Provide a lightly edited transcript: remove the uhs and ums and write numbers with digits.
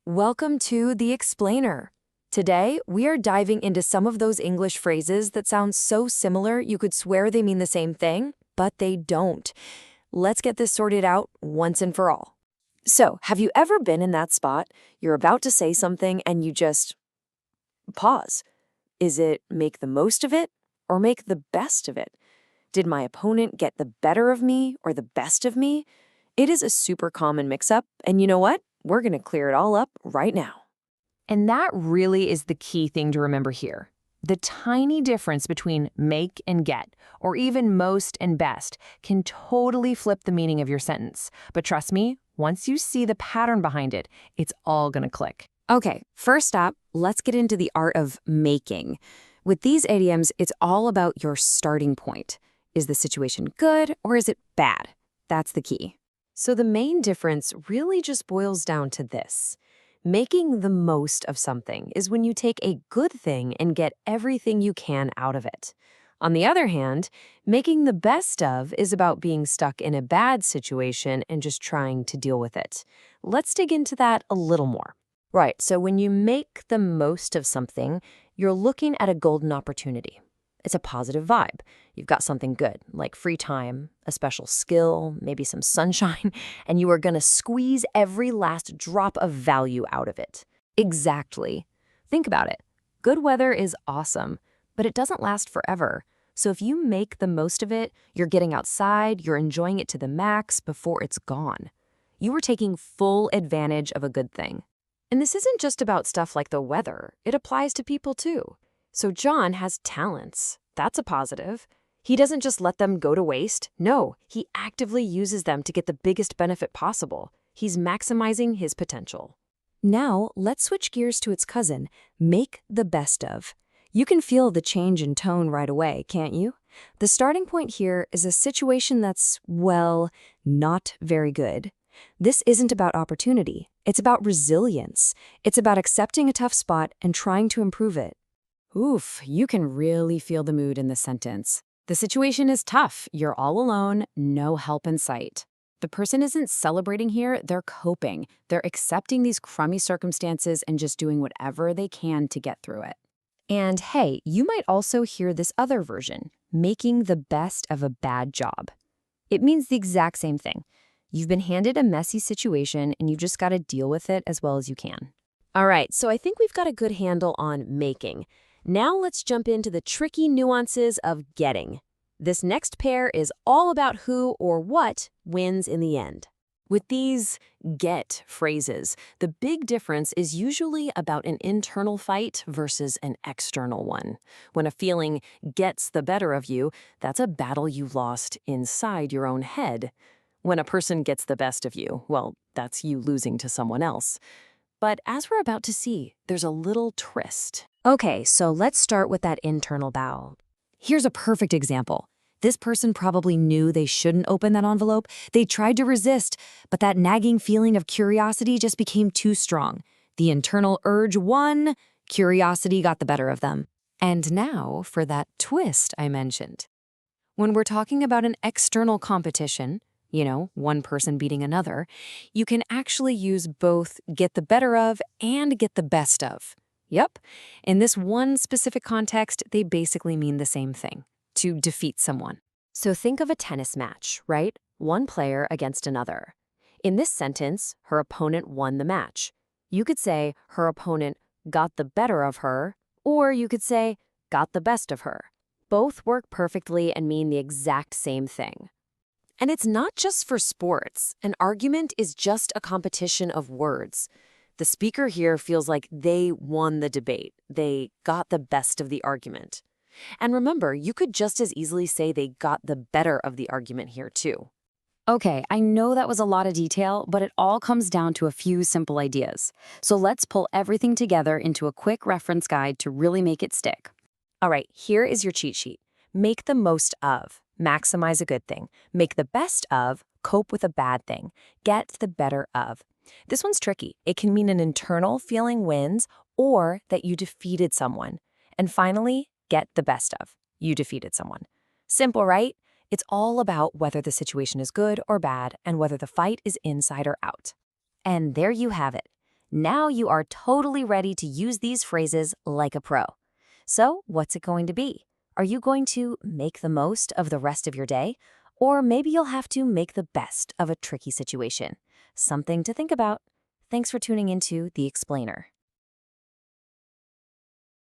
Welcome to The Explainer. Today, we are diving into some of those English phrases that sound so similar you could swear they mean the same thing, but they don't. Let's get this sorted out once and for all. So, have you ever been in that spot? You're about to say something and you just pause. Is it make the most of it or make the best of it? Did my opponent get the better of me or the best of me? It is a super common mix-up, and you know what? We're going to clear it all up right now. And that really is the key thing to remember here. The tiny difference between make and get, or even most and best, can totally flip the meaning of your sentence. But trust me, once you see the pattern behind it, it's all going to click. Okay, first up, let's get into the art of making. With these idioms, it's all about your starting point. Is the situation good or is it bad? That's the key. So the main difference really just boils down to this. Making the most of something is when you take a good thing and get everything you can out of it. On the other hand, making the best of is about being stuck in a bad situation and just trying to deal with it. Let's dig into that a little more. Right, so when you make the most of something, you're looking at a golden opportunity. It's a positive vibe. You've got something good, like free time, a special skill, maybe some sunshine, and you are going to squeeze every last drop of value out of it. Exactly. Think about it. Good weather is awesome, but it doesn't last forever. So if you make the most of it, you're getting outside, you're enjoying it to the max before it's gone. You are taking full advantage of a good thing. And this isn't just about stuff like the weather. It applies to people too. So John has talents. That's a positive. He doesn't just let them go to waste. No, he actively uses them to get the biggest benefit possible. He's maximizing his potential. Now, let's switch gears to its cousin, make the best of. You can feel the change in tone right away, can't you? The starting point here is a situation that's, well, not very good. This isn't about opportunity. It's about resilience. It's about accepting a tough spot and trying to improve it. Oof, you can really feel the mood in this sentence. The situation is tough. You're all alone, no help in sight. The person isn't celebrating here, they're coping. They're accepting these crummy circumstances and just doing whatever they can to get through it. And hey, you might also hear this other version, making the best of a bad job. It means the exact same thing. You've been handed a messy situation and you've just got to deal with it as well as you can. All right, so I think we've got a good handle on making. Now let's jump into the tricky nuances of getting. This next pair is all about who or what wins in the end. With these get phrases, the big difference is usually about an internal fight versus an external one. When a feeling gets the better of you, that's a battle you lost inside your own head. When a person gets the best of you, well, that's you losing to someone else. But as we're about to see, there's a little twist. Okay, so let's start with that internal battle. Here's a perfect example. This person probably knew they shouldn't open that envelope. They tried to resist, but that nagging feeling of curiosity just became too strong. The internal urge won, curiosity got the better of them. And now for that twist I mentioned. When we're talking about an external competition, one person beating another, you can actually use both get the better of and get the best of. Yep, in this one specific context, they basically mean the same thing, to defeat someone. So think of a tennis match, right? One player against another. In this sentence, her opponent won the match. You could say her opponent got the better of her, or you could say got the best of her. Both work perfectly and mean the exact same thing. And it's not just for sports. An argument is just a competition of words. The speaker here feels like they won the debate. They got the best of the argument. And remember, you could just as easily say they got the better of the argument here too. Okay, I know that was a lot of detail, but it all comes down to a few simple ideas. So let's pull everything together into a quick reference guide to really make it stick. All right, here is your cheat sheet. Make the most of. Maximize a good thing. Make the best of, cope with a bad thing. Get the better of. This one's tricky. It can mean an internal feeling wins or that you defeated someone. And finally, get the best of. You defeated someone. Simple, right? It's all about whether the situation is good or bad and whether the fight is inside or out. And there you have it. Now you are totally ready to use these phrases like a pro. So, what's it going to be? Are you going to make the most of the rest of your day? Or maybe you'll have to make the best of a tricky situation. Something to think about. Thanks for tuning into The Explainer.